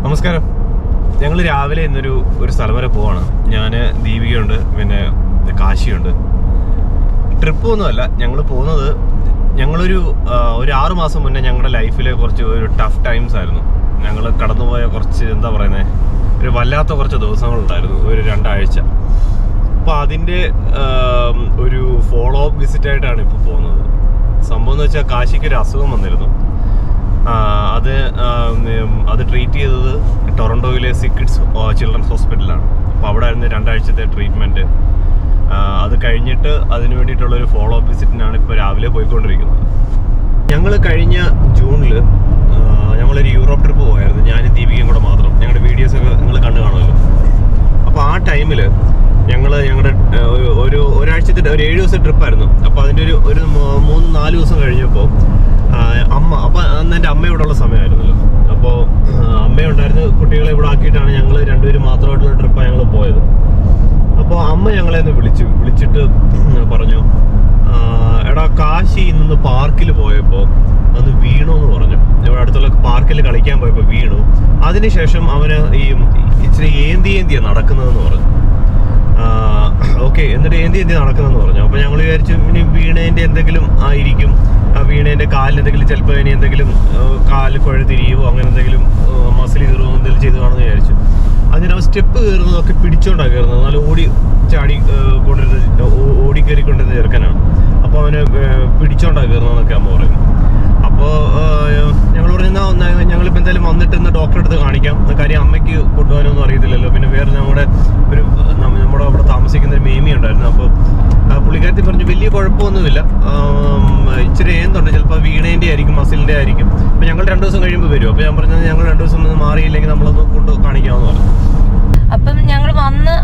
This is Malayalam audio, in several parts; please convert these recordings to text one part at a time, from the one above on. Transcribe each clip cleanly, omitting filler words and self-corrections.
നമസ്കാരം. ഞങ്ങൾ രാവിലെ ഒരു സ്ഥലം വരെ പോവാണ്. ഞാൻ ദീപികയുണ്ട്, പിന്നെ കാശിയുണ്ട്. ട്രിപ്പ് ഒന്നുമല്ല, ഞങ്ങൾ പോകുന്നത് ഒരു 6 മാസം മുന്നേ ഞങ്ങളുടെ ലൈഫിൽ ഒരു ടഫ് ടൈംസ് ആയിരുന്നു. ഞങ്ങൾ കടന്നുപോയ കുറച്ച് ഒരു വല്ലാത്ത കുറച്ച് ദിവസങ്ങളുണ്ടായിരുന്നു, ഒരു 2 ആഴ്ച. അപ്പോൾ അതിൻ്റെ ഒരു ഫോളോ അപ്പ് വിസിറ്റായിട്ടാണ് ഇപ്പോൾ പോകുന്നത്. സംഭവം എന്ന് വെച്ചാൽ കാശിക്ക് ഒരു അസുഖം വന്നിരുന്നു. അത് ട്രീറ്റ് ചെയ്തത് ടൊറൻറ്റോയിലെ സിക്കിഡ്സ് ചിൽഡ്രൻസ് ഹോസ്പിറ്റലാണ്. അപ്പോൾ അവിടെ ആയിരുന്നു 2 ആഴ്ചത്തെ ട്രീറ്റ്മെൻറ്റ്. അത് കഴിഞ്ഞിട്ട് അതിന് വേണ്ടിയിട്ടുള്ളൊരു ഫോളോ അപ്പ് വിസിറ്റിനാണ് ഇപ്പോൾ രാവിലെ പോയിക്കൊണ്ടിരിക്കുന്നത്. ഞങ്ങൾ കഴിഞ്ഞ ജൂണിൽ ഞങ്ങളൊരു യൂറോപ്പ് ട്രിപ്പ് പോയായിരുന്നു, ഞാനും ദീപികയും കൂടെ മാത്രം. ഞങ്ങളുടെ വീഡിയോസൊക്കെ നിങ്ങൾ കണ്ടു കാണുമല്ലോ. അപ്പോൾ ആ ടൈമിൽ ഞങ്ങളുടെ ഒരാഴ്ചത്തെ ഒരു 7 ദിവസത്തെ ട്രിപ്പായിരുന്നു. അപ്പോൾ അതിൻ്റെ ഒരു 3-4 ദിവസം കഴിഞ്ഞപ്പോൾ അപ്പോൾ അന്ന് എൻ്റെ അമ്മ ഇവിടെ ഉള്ള സമയമായിരുന്നല്ലോ. അപ്പോൾ അമ്മയുണ്ടായിരുന്നു, കുട്ടികളെ ഇവിടെ ആക്കിയിട്ടാണ് ഞങ്ങൾ 2 പേരും മാത്രമായിട്ടുള്ള ട്രിപ്പാണ് ഞങ്ങൾ പോയത്. അപ്പോൾ അമ്മ ഞങ്ങളെ ഒന്ന് വിളിച്ചിട്ട് പറഞ്ഞു, എടാ കാശി ഇന്ന് പാർക്കിൽ പോയപ്പോൾ അന്ന് വീണു എന്ന് പറഞ്ഞു. ഇവിടെ അടുത്തുള്ള പാർക്കിൽ കളിക്കാൻ പോയപ്പോൾ വീണു. അതിനുശേഷം അവന് ഇച്ചിരി ഏന്തിയാണ് നടക്കുന്നതെന്ന് പറഞ്ഞു. ഓക്കെ, എന്നിട്ട് ഏന്തി നടക്കുന്നതെന്ന് പറഞ്ഞു. അപ്പോൾ ഞങ്ങൾ വിചാരിച്ചു ഇനി വീണേൻ്റെ എന്തെങ്കിലും ആയിരിക്കും, വീണേൻ്റെ കാലിന് എന്തെങ്കിലും, ചിലപ്പോൾ ഇനി എന്തെങ്കിലും കാല് കുഴതിരിയുമോ അങ്ങനെ എന്തെങ്കിലും മസിൽ കയറുമോ എന്തെങ്കിലും ചെയ്ത് കാണുമെന്ന് വിചാരിച്ചു. അതിന് സ്റ്റെപ്പ് കയറുന്നതൊക്കെ പിടിച്ചോണ്ടാണ് കയറുന്നത്. നല്ല ഓടിക്കയറിക്കൊണ്ടിരുന്ന ചെറുക്കനാണ്. അപ്പോൾ അവന് പിടിച്ചോണ്ടാണ് കയറുന്നതെന്നൊക്കെ അമ്മ പറയുന്നു. അപ്പോൾ ഞങ്ങൾ പറഞ്ഞാൽ ഞങ്ങളിപ്പോൾ എന്തായാലും വന്നിട്ട് ഇന്ന് ഡോക്ടറെ അടുത്ത് കാണിക്കാം. കാര്യം അമ്മയ്ക്ക് കൊണ്ടുപോകാനൊന്നും അറിയത്തില്ലല്ലോ. പിന്നെ വേറെ നമ്മുടെ അവിടെ താമസിക്കുന്ന ഒരു മേമി ഉണ്ടായിരുന്നു. അപ്പോൾ പുള്ളിക്കാരത്തി പറഞ്ഞു വലിയ കുഴപ്പമൊന്നുമില്ല, ഇച്ചിരി ഏന്തുണ്ട്, ചിലപ്പോൾ വീണേൻ്റെ ആയിരിക്കും, മസിലിൻ്റെ ആയിരിക്കും. അപ്പോൾ ഞങ്ങൾ 2 ദിവസം കഴിയുമ്പോൾ വരും. അപ്പോൾ ഞാൻ പറഞ്ഞത് ഞങ്ങൾ 2 ദിവസം മാറിയില്ലെങ്കിൽ നമ്മളൊന്ന് കൊണ്ട് കാണിക്കാമെന്ന് പറഞ്ഞു. അപ്പം ഞങ്ങൾ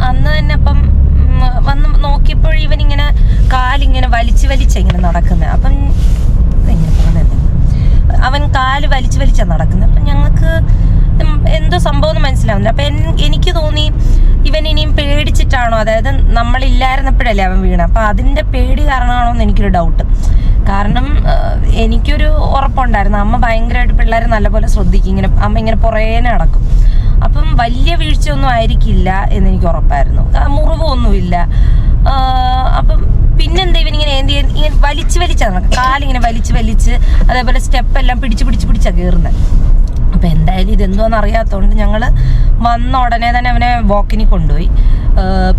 അന്ന് തന്നെ വന്ന് നോക്കിയപ്പോൾ ഇവനിങ്ങനെ കാലിങ്ങനെ വലിച്ചിങ്ങനെ നടക്കുന്നത്. അപ്പം അവൻ കാല് വലിച്ചാണ് നടക്കുന്നത്. അപ്പം ഞങ്ങൾക്ക് എന്തോ സംഭവം മനസ്സിലാവുന്നില്ല. അപ്പം എനിക്ക് തോന്നി ഇവൻ ഇനിയും പേടിച്ചിട്ടാണോ, അതായത് നമ്മളില്ലായിരുന്നപ്പോഴല്ലേ അവൻ വീണ, അപ്പം അതിൻ്റെ പേടി കാരണമാണോ എന്ന് എനിക്കൊരു ഡൗട്ട്. കാരണം എനിക്കൊരു ഉറപ്പുണ്ടായിരുന്നു, അമ്മ ഭയങ്കരമായിട്ട് പിള്ളേരെ നല്ലപോലെ ശ്രദ്ധിക്കും, അമ്മ ഇങ്ങനെ പുറേനെ നടക്കും. അപ്പം വലിയ വീഴ്ചയൊന്നും ആയിരിക്കില്ല എന്നെനിക്ക് ഉറപ്പായിരുന്നു, മുറിവൊന്നുമില്ല. അപ്പം പിന്നെന്താ ഇവനിങ്ങനെ ഇങ്ങനെ വലിച്ചാണ് നടക്കുക, കാലിങ്ങനെ വലിച്ച് അതേപോലെ സ്റ്റെപ്പെല്ലാം പിടിച്ചാണ് കയറുന്നത്. അപ്പം എന്തായാലും ഇതെന്തോന്ന് അറിയാത്തതുകൊണ്ട് ഞങ്ങൾ വന്ന ഉടനെ തന്നെ അവനെ വാക്കിന് കൊണ്ടുപോയി.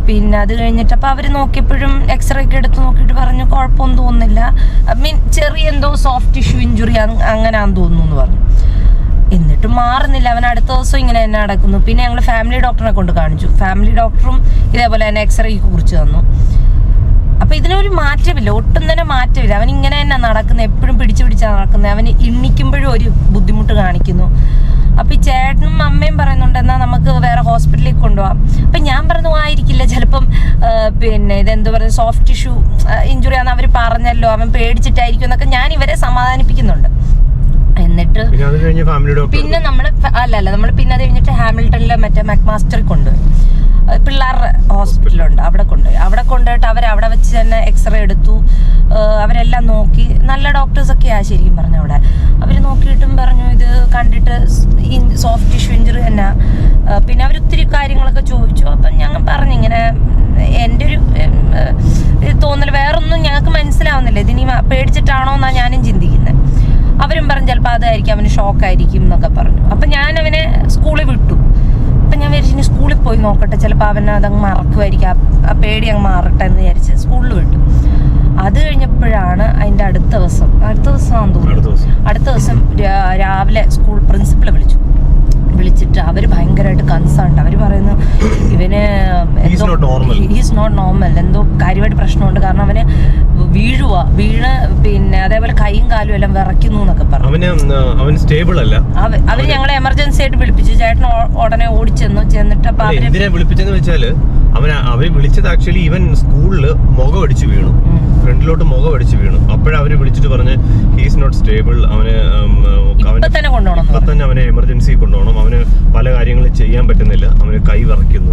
പിന്നെ അത് കഴിഞ്ഞിട്ട് അപ്പോൾ അവർ നോക്കിയപ്പോഴും എക്സ്റേ ഒക്കെ എടുത്ത് നോക്കിയിട്ട് പറഞ്ഞു കുഴപ്പമൊന്നും തോന്നുന്നില്ല, ചെറിയ എന്തോ സോഫ്റ്റ് ടിഷ്യൂ ഇഞ്ചുറി അങ്ങനെയാണെന്ന് തോന്നുന്നു എന്ന് പറഞ്ഞു. എന്നിട്ടും മാറുന്നില്ല. അവൻ അടുത്ത ദിവസം ഇങ്ങനെ തന്നെ നടക്കുന്നു. പിന്നെ ഞങ്ങൾ ഫാമിലി ഡോക്ടറിനെ കൊണ്ട് കാണിച്ചു. ഫാമിലി ഡോക്ടറും ഇതേപോലെ തന്നെ എക്സ്റേക്ക് കുറിച്ച് തന്നു. അപ്പം ഇതിനൊരു മാറ്റമില്ല, ഒട്ടും തന്നെ മാറ്റമില്ല. അവൻ ഇങ്ങനെ തന്നെ നടക്കുന്നത്, എപ്പോഴും പിടിച്ചാണ് നടക്കുന്നത്. അവന് എണ്ണിക്കുമ്പോഴും ഒരു ബുദ്ധിമുട്ട് കാണിക്കുന്നു. അപ്പം ഈ ചേട്ടനും അമ്മയും പറയുന്നുണ്ട് എന്നാൽ നമുക്ക് വേറെ ഹോസ്പിറ്റലിൽ കൊണ്ടുപോകാം. അപ്പം ഞാൻ പറഞ്ഞു ആയിരിക്കില്ല, ചിലപ്പം പിന്നെ ഇതെന്താ പറയുക സോഫ്റ്റ് ടിഷ്യൂ ഇഞ്ചുറി ആണെന്ന് അവർ പറഞ്ഞല്ലോ, അവൻ പേടിച്ചിട്ടായിരിക്കും എന്നൊക്കെ ഞാൻ ഇവരെ സമാധാനിപ്പിക്കുന്നുണ്ട്. എന്നിട്ട് പിന്നെ നമ്മൾ പിന്നെ അത് കഴിഞ്ഞിട്ട് ഹാമിൽട്ടണിലെ മറ്റേ മാക്മാസ്റ്ററിൽ കൊണ്ടുപോയി, പിള്ളേരുടെ ഹോസ്പിറ്റലുണ്ട്, അവിടെ കൊണ്ടുപോയിട്ട് അവിടെ വെച്ച് തന്നെ എക്സ്റേ എടുത്തു. അവരെല്ലാം നോക്കി, നല്ല ഡോക്ടേഴ്സൊക്കെയാണ് ശരിക്കും പറഞ്ഞു. അവിടെ അവർ നോക്കിയിട്ടും പറഞ്ഞു ഇത് കണ്ടിട്ട് സോഫ്റ്റ് ടിഷ്യൂ ഇഞ്ചുറി തന്നെ. പിന്നെ അവരൊത്തിരി കാര്യങ്ങളൊക്കെ ചോദിച്ചു. അപ്പം ഞങ്ങൾ പറഞ്ഞു ഇങ്ങനെ എൻ്റെ ഒരു തോന്നൽ, വേറൊന്നും ഞങ്ങൾക്ക് മനസ്സിലാവുന്നില്ല, ഇതിനി പേടിച്ചിട്ടാണോ എന്നാണ് ഞാനും ചിന്തിക്കുന്നത്. അവരും പറഞ്ഞു ചിലപ്പോൾ അതായിരിക്കും, അവന് ഷോക്കായിരിക്കും എന്നൊക്കെ പറഞ്ഞു. അപ്പം ഞാൻ അവനെ സ്കൂളിൽ വിട്ടു. അപ്പം ഞാൻ വിചാരിച്ചു ഇനി സ്കൂളിൽ പോയി നോക്കട്ടെ, ചിലപ്പോൾ അവനെ അതങ്ങ് മറക്കുമായിരിക്കും, ആ പേടി അങ്ങ് മാറട്ടെ എന്ന് വിചാരിച്ച് സ്കൂളിൽ വിട്ടു. അത് കഴിഞ്ഞപ്പോഴാണ് അതിൻ്റെ അടുത്ത ദിവസം രാവിലെ സ്കൂൾ പ്രിൻസിപ്പളെ വിളിച്ചിട്ട് അവർ ഭയങ്കരമായിട്ട് കൺസേൺഡ്. അവർ പറയുന്നു ഇവന് ഹീസ് നോട്ട് നോർമൽ, എന്തോ കാര്യമായിട്ട് പ്രശ്നമുണ്ട്. കാരണം അവന് വീണ് പിന്നെ അതേപോലെ കൈയും കാലും എല്ലാം വിറയ്ക്കുന്നു എന്നൊക്കെ പറഞ്ഞു. അവര് ഞങ്ങളെ എമർജൻസി ആയിട്ട് വിളിപ്പിച്ചു. ചേട്ടൻ ഉടനെ ചെന്നിട്ട് അപ്പൊ വിളിപ്പിച്ചെന്ന് വെച്ചാല് അവരെ വിളിച്ചത് ആക്ച്വലി ഇവൻ സ്കൂളില് മുഖമടിച്ച് വീണു, ഫ്രണ്ടിലോട്ട് മുഖമടിച്ച് വീണു. അപ്പോഴവര് വിളിച്ചിട്ട് പറഞ്ഞ് ഹീസ് നോട്ട് സ്റ്റേബിൾ, അവന് തന്നെ അവനെ എമർജൻസി കൊണ്ടുപോകണം, അവന് പല കാര്യങ്ങളും ചെയ്യാൻ പറ്റുന്നില്ല, അവന് കൈ വിറയ്ക്കുന്നു,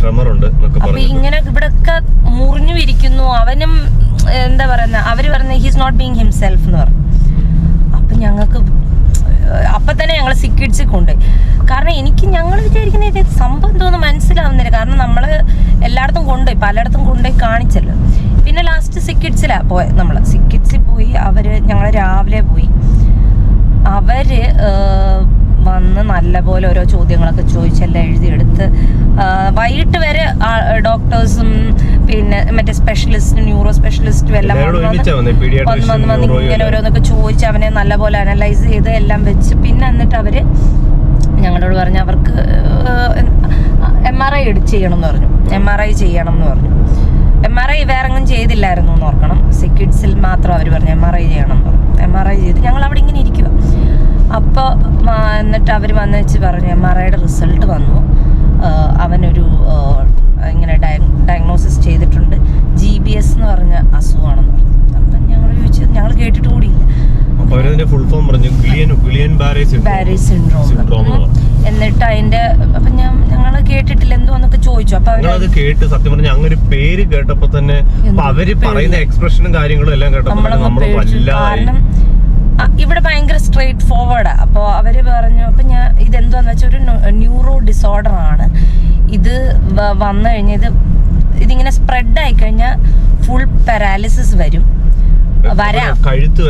ട്രെമറുണ്ട് എന്നൊക്കെ പറഞ്ഞു. ഇങ്ങനെ ഇവിടൊക്കെ മുറിഞ്ഞു ഇരിക്കുന്നു. അവനും എന്താ പറയുന്ന, അവര് പറഞ്ഞ ഹീസ് നോട്ട് ബീങ് ഹിംസെൽഫ് എന്ന് പറഞ്ഞു. അപ്പൊ ഞങ്ങൾക്ക് അപ്പൊ തന്നെ ഞങ്ങൾ സിക്കിഡ്സിൽ കൊണ്ടുപോയി. കാരണം എനിക്ക് സിക്കിഡ്സിലാണ് പോയത്. നമ്മൾ സിക്കിഡ്സിൽ പോയി. ഞങ്ങൾ രാവിലെ പോയി. അവര് വന്ന് നല്ലപോലെ ഓരോ ചോദ്യങ്ങളൊക്കെ ചോദിച്ചെല്ലാം എഴുതിയെടുത്ത് വൈകിട്ട് വരെ ഡോക്ടേഴ്സും പിന്നെ മറ്റേ സ്പെഷ്യലിസ്റ്റും ന്യൂറോ സ്പെഷ്യലിസ്റ്റും എല്ലാം വന്ന് ഇങ്ങനെ ഓരോന്നൊക്കെ ചോദിച്ച് അവനെ നല്ലപോലെ അനലൈസ് ചെയ്ത് എല്ലാം വെച്ച് പിന്നെ എന്നിട്ട് അവര് ഞങ്ങളോട് പറഞ്ഞു അവർക്ക് MRI ചെയ്യണം എന്ന് പറഞ്ഞു. MRI ചെയ്യണം എന്ന് പറഞ്ഞു. MRI വേറെ എങ്ങും ചെയ്തില്ലായിരുന്നു എന്ന് ഓർക്കണം. സിക്കിഡ്സിൽ മാത്രം അവർ പറഞ്ഞു MRI ചെയ്യണം എന്ന് പറഞ്ഞു. MRI ചെയ്ത് ഞങ്ങൾ അവിടെ ഇങ്ങനെ ഇരിക്കുക. അപ്പോൾ എന്നിട്ട് അവർ വന്ന് വെച്ച് പറഞ്ഞു MRIയുടെ റിസൾട്ട് വന്നു, അവനൊരു ഇങ്ങനെ ഡയഗ്നോസിസ് ചെയ്തിട്ടുണ്ട്, GBS എന്ന് പറഞ്ഞ അസുഖമാണെന്ന് പറഞ്ഞു. അപ്പം ഞങ്ങൾ ചോദിച്ചു, ഞങ്ങൾ കേട്ടിട്ട് കൂടിയില്ല. എന്നിട്ട് അതിന്റെ അപ്പൊ ഞങ്ങൾ കേട്ടിട്ടില്ല എന്തോന്നൊക്കെ ചോദിച്ചു. അപ്പൊ അത് കേട്ട് സത്യം പറഞ്ഞ അങ്ങനെ പേര് കേട്ടപ്പോ തന്നെ അവര് പറയുന്ന എക്സ്പ്രഷനും കാര്യങ്ങളും എല്ലാം കേട്ടപ്പോൾ കാരണം ഇവിടെ ഭയങ്കര സ്ട്രെയിറ്റ് ഫോർവേഡാ. അപ്പോൾ അവര് പറഞ്ഞു, അപ്പൊ ഞാൻ ഇതെന്താന്ന് വെച്ചാൽ ഒരു ന്യൂറോ ഡിസോർഡർ ആണ് ഇത്. വന്നു കഴിഞ്ഞാൽ ഇതിങ്ങനെ സ്പ്രെഡ് ആയി കഴിഞ്ഞാൽ ഫുൾ പാരാലിസിസ് വരും, കഴുത്ത്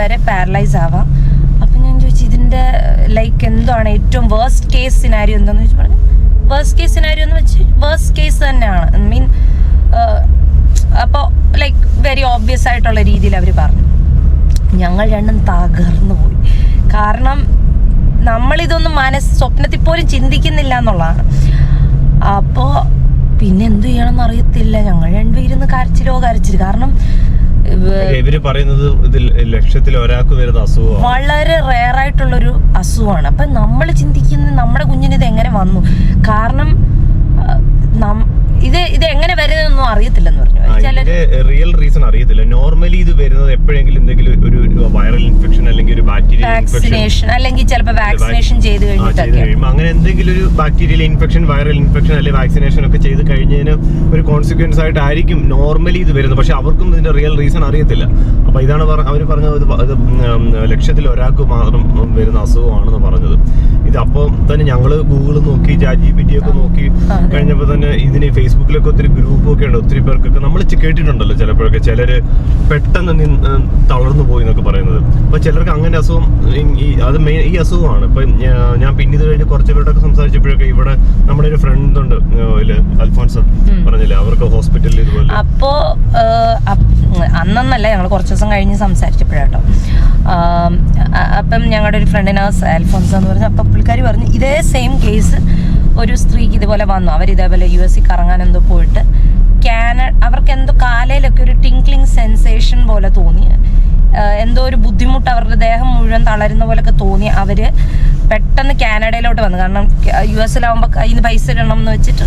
വരെ പാരലൈസ് ആവാം. അപ്പൊ ഞാൻ ചോദിച്ചു ഇതിന്റെ ലൈക്ക് എന്താണ് ഏറ്റവും വേഴ്സ്റ്റ് കേസ് സിനാരിയോ എന്താന്ന് ചോദിച്ചു. പറഞ്ഞു വേഴ്സ്റ്റ് കേസ് സിനാരിയോ എന്ന് വെച്ച് വേഴ്സ്റ്റ് കേസ് തന്നെയാണ്. മീൻ അപ്പോൾ ലൈക്ക് വെരി ഓബ്വിയസ് ആയിട്ടുള്ള രീതിയിൽ അവർ പറഞ്ഞു. ഞങ്ങൾ രണ്ടും തകർന്നു പോയി. കാരണം നമ്മളിതൊന്നും സ്വപ്നത്തിൽ പോലും ചിന്തിക്കുന്നില്ല എന്നുള്ളതാണ്. അപ്പോൾ പിന്നെ എന്ത് ചെയ്യണമെന്ന് അറിയത്തില്ല. ഞങ്ങൾ രണ്ടുപേരുന്ന് കരച്ചിൽ. കാരണം ഇവര് പറയുന്നത് ഇതിൽ ലക്ഷത്തിൽ ഒരാൾക്ക് വരുന്ന അസുഖം വളരെ റെയർ ആയിട്ടുള്ളൊരു അസുഖമാണ്. അപ്പൊ നമ്മൾ ചിന്തിക്കുന്നത് നമ്മുടെ കുഞ്ഞിന് ഇത് എങ്ങനെ വന്നു, കാരണം ഇത് എങ്ങനെ വരുന്നതെന്നൊന്നും അറിയത്തില്ലെന്ന് പറഞ്ഞു. റിയൽ റീസൺ അറിയത്തില്ല. നോർമലി ഇത് വരുന്നത് എപ്പോഴെങ്കിലും എന്തെങ്കിലും ഒരു വൈറൽ ഇൻഫെക്ഷൻ അല്ലെങ്കിൽ ഒരു ബാക്ടീരിയൽ വാക്സിനേഷൻ അല്ലെങ്കിൽ ചിലപ്പോൾ വാക്സിനേഷൻ ചെയ്ത് കഴിഞ്ഞിട്ടൊക്കെ അങ്ങനെ എന്തെങ്കിലും ഒരു ബാക്ടീരിയൽ ഇൻഫെക്ഷൻ, വൈറൽ ഇൻഫെക്ഷൻ അല്ലെങ്കിൽ വാക്സിനേഷൻ ഒക്കെ ചെയ്ത് കഴിഞ്ഞതിന് ഒരു കോൺസിക്വൻസ് ആയിട്ടായിരിക്കും നോർമലി ഇത് വരുന്നത്. പക്ഷെ അവർക്കും ഇതിന്റെ റിയൽ റീസൺ അറിയത്തില്ല. അപ്പൊ ഇതാണ് അവർ പറഞ്ഞത്, ഇത് ലക്ഷത്തിൽ ഒരാൾക്ക് മാത്രം വരുന്ന അസുഖമാണെന്ന് പറഞ്ഞത്. ഇത് അപ്പോൾ തന്നെ ഞങ്ങള് ഗൂഗിൾ നോക്കി, ChatGPT ഒക്കെ നോക്കി കഴിഞ്ഞപ്പോൾ തന്നെ ഇതിന് ഫേസ്ബുക്കിലൊക്കെ ഒത്തിരി ഗ്രൂപ്പ് ഒക്കെ ഉണ്ട്. ഒത്തിരി പേർക്കൊക്കെ നമ്മൾ കേട്ടിട്ടുണ്ടല്ലോ ചിലപ്പോഴൊക്കെ ചിലര് പെട്ടെന്ന് തളർന്നു പോയി എന്നൊക്കെ പറയുന്നത്. അപ്പൊ ചിലർക്ക് അങ്ങനെ അസുഖം അത് ഈ അസുഖമാണ്. ഇപ്പൊ ഞാൻ പിന്നെ ഇത് കഴിഞ്ഞ് കുറച്ച് പേരോടൊക്കെ സംസാരിച്ചപ്പോഴൊക്കെ ഇവിടെ നമ്മുടെ ഒരു ഫ്രണ്ട് ഉണ്ട് അൽഫോൻസ് പറഞ്ഞില്ലേ, അവർക്ക് ഹോസ്പിറ്റലിൽ ഇതുപോലെ. അപ്പോ അന്നല്ല, ഞങ്ങൾ കുറച്ച് ദിവസം കഴിഞ്ഞ് സംസാരിച്ചപ്പോഴാട്ടോ. അപ്പം ഞങ്ങളുടെ ഒരു ഫ്രണ്ടിന് അൽഫോൻസ് എന്ന് പറഞ്ഞു. അപ്പൊ പുള്ളിക്കാരി പറഞ്ഞു ഇതേ സെയിം കേസ് ഒരു സ്ത്രീക്ക് ഇതുപോലെ വന്നു. അവരിതേപോലെ US കറങ്ങാൻ എന്തോ പോയിട്ട് അവർക്ക് എന്തോ കാലയിലൊക്കെ ഒരു ടിങ്ക്ലിങ് സെൻസേഷൻ പോലെ തോന്നി, എന്തോ ഒരു ബുദ്ധിമുട്ട്, അവരുടെ ദേഹം മുഴുവൻ തളരുന്ന പോലൊക്കെ തോന്നി. അവര് പെട്ടെന്ന് കാനഡയിലോട്ട് വന്നു. കാരണം US-ലാവുമ്പോൾ കയ്യിൽ നിന്ന് പൈസ ഇടണം എന്ന് വെച്ചിട്ട്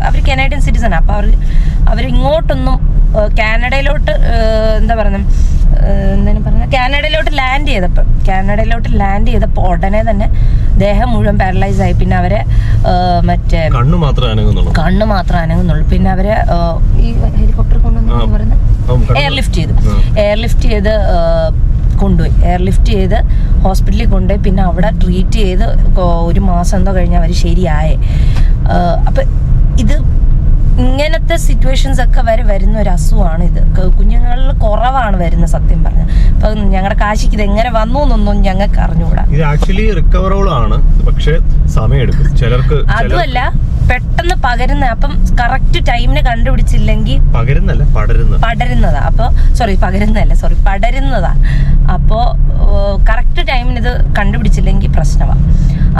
അവർ കനേഡിയൻ സിറ്റിസൺ. അപ്പോൾ അവർ ഇങ്ങോട്ടൊന്നും കാനഡയിലോട്ട് കാനഡയിലോട്ട് ലാൻഡ് ചെയ്തപ്പോൾ ഉടനെ തന്നെ ദേഹം മുഴുവൻ പാരലൈസ് ആയി. പിന്നെ അവരെ മറ്റേ കണ്ണ് മാത്രമേ അനങ്ങുന്നുള്ളൂ. പിന്നെ അവരെ ഈ ഹെലികോപ്റ്റർ കൊണ്ടുവന്ന് പറയുന്നത് എയർലിഫ്റ്റ് ചെയ്ത് കൊണ്ടുപോയി. എയർലിഫ്റ്റ് ചെയ്ത് ഹോസ്പിറ്റലിൽ കൊണ്ടുപോയി. പിന്നെ അവിടെ ട്രീറ്റ് ചെയ്ത് 1 മാസം എന്തോ കഴിഞ്ഞ് അവർ ശരിയായേ. അപ്പം ഇത് ഇങ്ങനത്തെ സിറ്റുവേഷൻസ് ഒക്കെ വരുന്ന ഒരു അസുഖമാണ് ഇത്. കുഞ്ഞുങ്ങളിൽ കുറവാണ് വരുന്നത് സത്യം പറഞ്ഞ. അപ്പൊ ഞങ്ങളുടെ കാശിക്ക് ഇത് എങ്ങനെ വന്നു എന്നൊന്നും ഞങ്ങൾക്ക് അറിഞ്ഞുകൂടാ. ഇത് ആക്ച്വലി റിക്കവറബിൾ ആണ്, പക്ഷെ സമയമെടുക്കും ചിലർക്ക്. അതുമല്ല പെട്ടെന്ന് പകരുന്ന, അപ്പം കറക്റ്റ് ടൈമിന് കണ്ടുപിടിച്ചില്ലെങ്കിൽ പടരുന്നതാ. അപ്പൊ പടരുന്നതാ. അപ്പോ കറക്റ്റ് ടൈമിന് ഇത് കണ്ടുപിടിച്ചില്ലെങ്കിൽ പ്രശ്നമാണ്.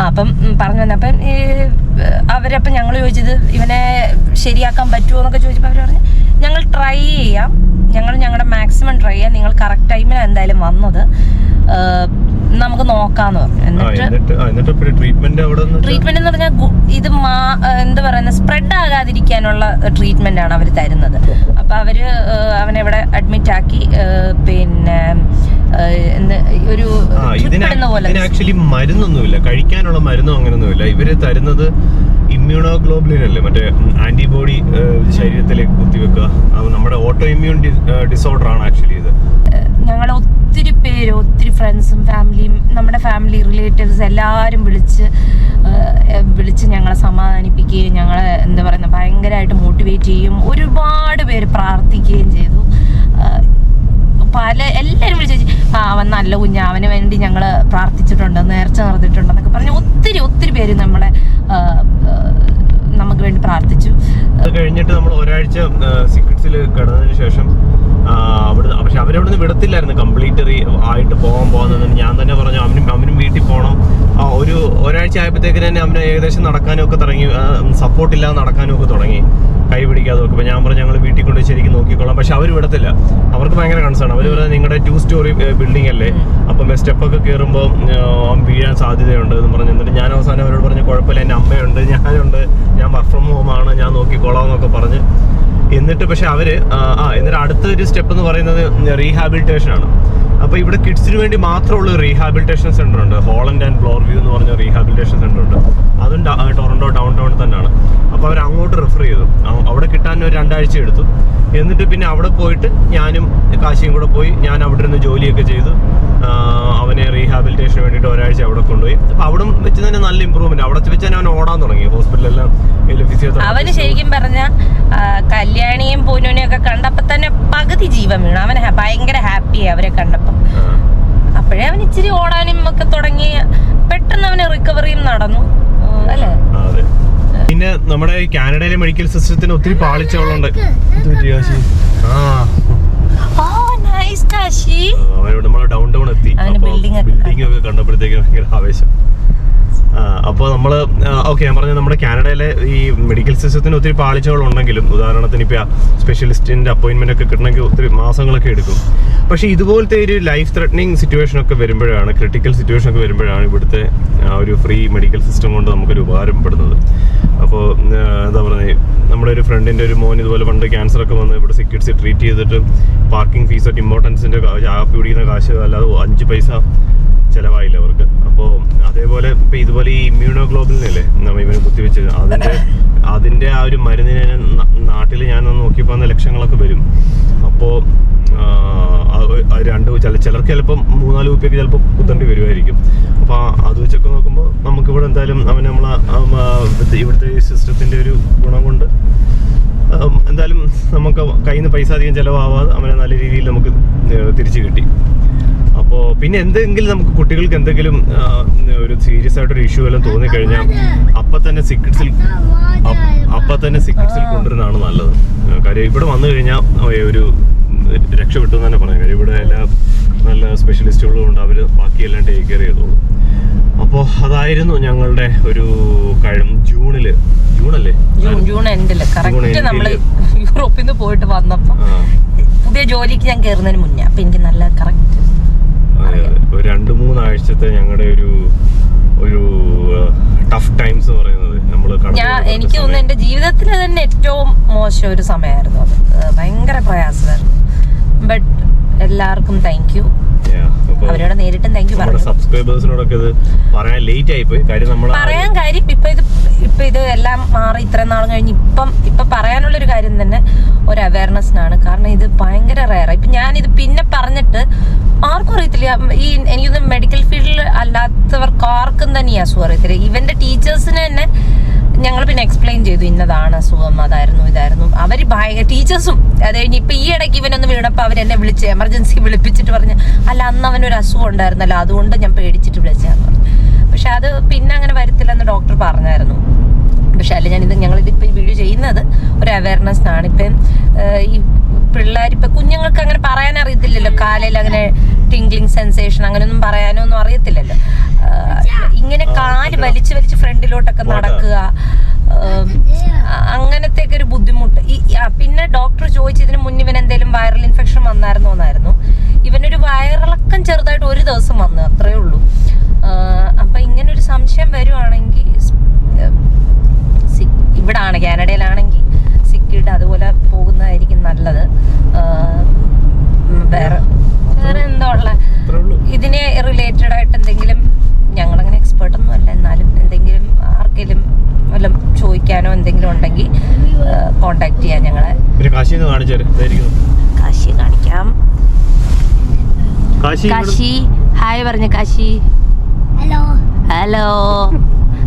അപ്പം പറഞ്ഞു വന്ന അപ്പം അവരപ്പം ഞങ്ങൾ ചോദിച്ചത് ഇവനെ ശരിയാക്കാൻ പറ്റുമോ എന്നൊക്കെ ചോദിച്ചപ്പോൾ അവർ പറഞ്ഞു ഞങ്ങൾ ട്രൈ ചെയ്യാം, ഞങ്ങളുടെ മാക്സിമം ട്രൈ ചെയ്യാം, നിങ്ങൾ കറക്റ്റ് ടൈമിലാണ് എന്തായാലും വന്നത്, നമുക്ക് നോക്കാന്ന് പറഞ്ഞു. എന്നിട്ട് ട്രീറ്റ്മെന്റ് എന്ന് പറഞ്ഞാൽ ഇത് എന്താ പറയുന്നത് സ്പ്രെഡ് ആകാതിരിക്കാനുള്ള ട്രീറ്റ്മെന്റ് ആണ് അവർ തരുന്നത്. അപ്പൊ അവനെവിടെ അഡ്മിറ്റ് ആക്കി. പിന്നെ ഒരു ആക്ച്വലി മരുന്നൊന്നുമില്ല, കഴിക്കാനുള്ള മരുന്നും അങ്ങനൊന്നുമില്ല. ഇവര് തരുന്നത് ഇമ്മ്യൂണോഗ്ലോബുലിൻ അല്ലേ, മറ്റേ ആന്റിബോഡി ശരീരത്തിലേക്ക് കുത്തിവെക്കുക. നമ്മുടെ ഓട്ടോ ഇമ്മ്യൂൺ ഡിസോർഡർ ആണ് ആക്ച്വലി ഇത്. ഞങ്ങൾ ഒത്തിരി ഫ്രണ്ട്സും ഫാമിലിയും നമ്മുടെ ഫാമിലി റിലേറ്റീവ്സ് എല്ലാവരും വിളിച്ച് ഞങ്ങളെ സമാധാനിപ്പിക്കുകയും ഞങ്ങളെ എന്താ പറയുക ഭയങ്കരമായിട്ട് മോട്ടിവേറ്റ് ചെയ്യും. ഒരുപാട് പേര് പ്രാർത്ഥിക്കുകയും ചെയ്തു. എല്ലാവരും വിളിച്ചു അവൻ നല്ല കുഞ്ഞാ, അവന് വേണ്ടി ഞങ്ങൾ പ്രാർത്ഥിച്ചിട്ടുണ്ട്, നേർച്ച നടത്തിയിട്ടുണ്ടെന്നൊക്കെ പറഞ്ഞ് ഒത്തിരി പേര് നമ്മളെ നമുക്ക് വേണ്ടി പ്രാർത്ഥിച്ചു. അത് കഴിഞ്ഞിട്ട് നമ്മൾ ഒരാഴ്ച സീക്രട്സിൽ കിടന്നതിന് ശേഷം പക്ഷെ അവരവിടുന്ന് വിടത്തില്ലായിരുന്നു കംപ്ലീറ്റ് ആയിട്ട് പോകാൻ. ഞാൻ തന്നെ പറഞ്ഞു അവനും വീട്ടിൽ പോകണം. ഒരാഴ്ച ആയപ്പോഴത്തേക്ക് തന്നെ അവന് ഏകദേശം നടക്കാനും ഒക്കെ തുടങ്ങി, സപ്പോർട്ട് ഇല്ലാതെ നടക്കാനും ഒക്കെ തുടങ്ങി, കൈ പിടിക്കാതെ ഒക്കെ. അപ്പോൾ ഞാൻ പറഞ്ഞു ഞങ്ങൾ വീട്ടിൽ കൊണ്ട് ശരിക്കും നോക്കിക്കോളാം. പക്ഷെ അവർ വിടത്തില്ല, അവർക്ക് ഭയങ്കര കൺസേൺ. അവർ പറഞ്ഞാൽ നിങ്ങളുടെ 2 സ്റ്റോറി ബിൽഡിംഗ് അല്ലേ, അപ്പം സ്റ്റെപ്പൊക്കെ കയറുമ്പോൾ അവൻ വീഴാൻ സാധ്യതയുണ്ട് എന്ന് പറഞ്ഞു. എന്നിട്ട് ഞാൻ അവസാനം അവരോട് പറഞ്ഞു കുഴപ്പമില്ല, എൻ്റെ അമ്മയുണ്ട്, ഞാനുണ്ട്, ഞാൻ വർക്ക് ഫ്രം ഹോം ആണ്, ഞാൻ നോക്കിക്കോളാം എന്നൊക്കെ പറഞ്ഞ്. എന്നിട്ട് പക്ഷെ അവര് എന്നിട്ട് അടുത്തൊരു സ്റ്റെപ്പ് എന്ന് പറയുന്നത് റീഹാബിലിറ്റേഷൻ ആണ്. അപ്പോൾ ഇവിടെ കിഡ്സിന് വേണ്ടി മാത്രമുള്ള റീഹാബിലിറ്റേഷൻ സെന്റർ ഉണ്ട്, ഹോളൻഡ് ആൻഡ് ബ്ലോർ വ്യൂ എന്ന് പറഞ്ഞ റീഹാബിലിറ്റേഷൻ സെന്റർ ഉണ്ട്. അതും ടൊറന്റോ ഡൗൺ ടൗണിൽ തന്നെയാണ്. അപ്പോൾ അവർ അങ്ങോട്ട് റെഫർ ചെയ്തു. അവിടെ കിട്ടാൻ ഒരു 2 ആഴ്ച എടുത്തു. എന്നിട്ട് പിന്നെ അവിടെ പോയിട്ട് ഞാനും കാശിയും കൂടെ പോയി. ഞാൻ അവിടെ ഇരുന്ന് ജോലിയൊക്കെ ചെയ്തു. അവനെ റീഹാബിലിറ്റേഷന് വേണ്ടിയിട്ട് ഒരാഴ്ച അവിടെ കൊണ്ടുപോയി. അപ്പോൾ അവിടെ വെച്ച് തന്നെ നല്ല ഇമ്പ്രൂവ്മെന്റ്. അവിടെ വെച്ച് തന്നെ അവൻ ഓടാൻ തുടങ്ങി. ഹോസ്പിറ്റലെല്ലാം അവന് ശരിക്കും പറഞ്ഞ കല്യാണിയും പൂനൂനെയും ഒക്കെ കണ്ടപ്പോ തന്നെ പകുതി ജീവൻ വീണു. അവൻ ഭയങ്കര ഹാപ്പിയായി അവരെ കണ്ടപ്പോ. അപ്പോഴേ അവൻ ഇച്ചിരി ഓടാനും ഒക്കെ തുടങ്ങി. പെട്ടെന്ന് അവന് റിക്കവറിയും നടന്നു അല്ലേ. പിന്നെ നമ്മുടെ ഈ കാനഡയിലെ മെഡിക്കൽ സിസ്റ്റത്തിന് ഒത്തിരി പാളിച്ചകളുണ്ട്. നമ്മള് ഡൗൺ ടൗൺ എത്തി. ബിൽഡിംഗ് ഒക്കെ കണ്ടപ്പോഴത്തേക്ക് ഭയങ്കര ആവേശം. അപ്പോൾ നമ്മൾ ഞാൻ പറഞ്ഞത് നമ്മുടെ കാനഡയിലെ ഈ മെഡിക്കൽ സിസ്റ്റത്തിന് ഒത്തിരി പാളിച്ചകളുണ്ടെങ്കിലും, ഉദാഹരണത്തിന് ഇപ്പോൾ സ്പെഷ്യലിസ്റ്റിൻ്റെ അപ്പോയിൻമെൻ്റ് ഒക്കെ കിട്ടണമെങ്കിൽ ഒത്തിരി മാസങ്ങളൊക്കെ എടുക്കും. പക്ഷേ ഇതുപോലത്തെ ഒരു ലൈഫ് ത്രെറ്റനിങ് സിറ്റുവേഷനൊക്കെ വരുമ്പോഴാണ്, ക്രിട്ടിക്കൽ സിറ്റുവേഷനൊക്കെ വരുമ്പോഴാണ് ഇവിടുത്തെ ഒരു ഫ്രീ മെഡിക്കൽ സിസ്റ്റം കൊണ്ട് നമുക്കൊരു ഉപകാരപ്പെടുന്നത്. അപ്പോൾ എന്താ പറയുക, നമ്മുടെ ഒരു ഫ്രണ്ടിൻ്റെ ഒരു മോൻ ഇതുപോലെ പണ്ട് ക്യാൻസറൊക്കെ വന്ന് ഇവിടെ സിക്കിഡ്സ് ട്രീറ്റ് ചെയ്തിട്ട് പാർക്കിംഗ് ഫീസ്, ഇമ്പോർട്ടൻസിൻ്റെ കാപ്പി കുടിക്കുന്ന കാശ് അല്ലാതെ 5 പൈസ ചിലവായില്ല അവർക്ക്. അപ്പോൾ അതേപോലെ ഇപ്പം ഇതുപോലെ ഈ ഇമ്മ്യൂണോഗ്ലോബുലിനല്ലേ ഇവന് കുത്തിവെച്ചത്, അതിൻ്റെ ആ ഒരു മരുന്നിനെ നാട്ടിൽ ഞാൻ നോക്കിയപ്പോൾ അന്ന് ലക്ഷങ്ങളൊക്കെ വരും. അപ്പോൾ ചിലർക്ക് ചിലപ്പം 3-4 രൂപയ്ക്ക് ചിലപ്പോൾ കുത്തേണ്ടി വരുമായിരിക്കും. അപ്പോൾ അത് വെച്ചൊക്കെ നോക്കുമ്പോൾ നമുക്കിവിടെ എന്തായാലും ഇവിടുത്തെ സിസ്റ്റത്തിൻ്റെ ഒരു ഗുണം കൊണ്ട് എന്തായാലും നമുക്ക് കയ്യിൽ നിന്ന് പൈസ അധികം ചിലവാകാതെ അവനെ നല്ല രീതിയിൽ നമുക്ക് തിരിച്ചു കിട്ടി. അപ്പോൾ പിന്നെ എന്തെങ്കിലും നമുക്ക് കുട്ടികൾക്ക് എന്തെങ്കിലും ഒരു സീരിയസ് ആയിട്ടൊരു ഇഷ്യൂ എല്ലാം തോന്നിക്കഴിഞ്ഞാൽ അപ്പം തന്നെ സിക്കിഡ്സിൽ കൊണ്ടുവരുന്നതാണ് നല്ലത്. കാര്യം ഇവിടെ വന്നു കഴിഞ്ഞാൽ ഒരു രക്ഷപ്പെട്ടു എന്ന് തന്നെ പറയാം. കാര്യം ഇവിടെ എല്ലാ നല്ല സ്പെഷ്യലിസ്റ്റുകളും ഉണ്ട്, അവർ ബാക്കിയെല്ലാം ടേക്ക് കെയർ ചെയ്തോളും. അപ്പോൾ അതായിരുന്നു ഞങ്ങളുടെ ഒരു ജൂൺ എൻഡില് കറക്റ്റ് നമ്മൾ യൂറോപ്പിൽ നിന്ന് പോയിട്ട് വന്നപ്പോൾ പുതിയ ജോലിക്ക് ഞാൻ കയറുന്നതിന് മുന്നേ. അപ്പം എനിക്ക് നല്ല കറക്റ്റ് 2-3 ആഴ്ചത്തെ ഞങ്ങളുടെ ഒരു ടഫ് ടൈംസ് എന്ന് പറയുന്നത് എനിക്ക് തോന്നുന്നു എന്റെ ജീവിതത്തിൽ തന്നെ ഏറ്റവും മോശം ഒരു സമയമായിരുന്നു അത്. ഭയങ്കര പ്രയാസമായിരുന്നു. ബട്ട് എല്ലാവർക്കും താങ്ക് യു. അവരോട് നേരിട്ടും താങ്ക് യു പറഞ്ഞു. സബ്സ്ക്രൈബേഴ്സിനോടൊക്കെ ഇത് പറയാൻ ലേറ്റ് ആയി പോയി. പറയാൻ കാര്യം ഇപ്പൊ ഇത് എല്ലാം മാറി ഇത്ര നാൾ കഴിഞ്ഞ് ഇപ്പൊ പറയാനുള്ളൊരു കാര്യം തന്നെ ഒരു അവയർനെസ്സിനാണ്. കാരണം ഇത് ഭയങ്കര റയറാണ്. ഇപ്പൊ ഞാനിത് പിന്നെ പറഞ്ഞിട്ട് ആർക്കും അറിയത്തില്ല. ഈ എനിക്കൊന്ന് മെഡിക്കൽ ഫീൽഡിൽ അല്ലാത്തവർക്ക് ആർക്കും തന്നെ ഈ അസുഖം അറിയത്തില്ല. ഇവന്റെ ടീച്ചേഴ്സിന് തന്നെ ഞങ്ങൾ പിന്നെ എക്സ്പ്ലെയിൻ ചെയ്തു, ഇന്നതാണ് അസുഖം, അതായിരുന്നു ഇതായിരുന്നു. അവര് ഭയങ്കര ടീച്ചേഴ്സും അത് കഴിഞ്ഞ് ഇപ്പൊ ഈ ഇടയ്ക്ക് ഇവനൊന്ന് വീണപ്പോൾ അവരെന്നെ വിളിച്ച് എമർജൻസി വിളിപ്പിച്ചിട്ട് പറഞ്ഞു, അല്ല അന്ന് അവനൊരു അസുഖം ഉണ്ടായിരുന്നല്ലോ, അതുകൊണ്ട് ഞാൻ പേടിച്ചിട്ട് വിളിച്ചാന്ന് പറഞ്ഞു. പക്ഷെ അത് പിന്നെ അങ്ങനെ വരത്തില്ലെന്ന് ഡോക്ടർ പറഞ്ഞായിരുന്നു. പക്ഷെ അല്ല ഞങ്ങളിതിപ്പോൾ ഈ വീഡിയോ ചെയ്യുന്നത് ഒരു അവയർനെസ്സിനാണ്. ഇപ്പം ഈ പിള്ളേരിപ്പോൾ കുഞ്ഞുങ്ങൾക്ക് അങ്ങനെ പറയാൻ അറിയത്തില്ലല്ലോ, കാലിൽ അങ്ങനെ ടിംഗ്ലിങ് സെൻസേഷൻ അങ്ങനെയൊന്നും പറയാനൊന്നും അറിയത്തില്ലല്ലോ. ഇങ്ങനെ കാല് വലിച്ച് ഫ്രണ്ടിലോട്ടൊക്കെ നടക്കുക, അങ്ങനത്തെ ഒക്കെ ഒരു ബുദ്ധിമുട്ട്. പിന്നെ ഡോക്ടർ ചോദിച്ചതിന് മുന്നേ ഇവൻ എന്തെങ്കിലും വൈറൽ ഇൻഫെക്ഷൻ വന്നായിരുന്നോന്നായിരുന്നു. ഇവനൊരു വയറിളക്കം ചെറുതായിട്ട് ഒരു ദിവസം വന്നു, അത്രേ ഉള്ളൂ. അപ്പൊ ഇങ്ങനെ ഒരു സംശയം വരുവാണെങ്കിൽ ഇവിടാണ് കാനഡയിലാണെങ്കിൽ സിക്കിഡ് അതുപോലെ പോകുന്നതായിരിക്കും നല്ലത്. വേറെ എന്തോ ഉള്ള ഇതിനെ റിലേറ്റഡ് ആയിട്ട് എന്തെങ്കിലും, ഞങ്ങളങ്ങനെ എക്സ്പേർട്ടൊന്നും അല്ല, എന്നാലും എന്തെങ്കിലും ആർക്കെങ്കിലും വല്ലതും ചോദിക്കാനോ എന്തെങ്കിലും ഉണ്ടെങ്കിൽ കോണ്ടാക്ട് ചെയ്യാം ഞങ്ങളെ. കാശി കാണിക്കാം. കാശി ഹായ് പറഞ്ഞ. കാശി ഹലോ.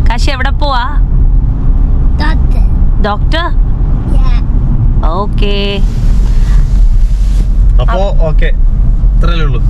കാശി എവിടെ പോവാ? ഡോക്ടർ. ഓക്കേ. അപ്പോ ഓക്കെ, ഇത്രയല്ലേ ഉള്ളൂ.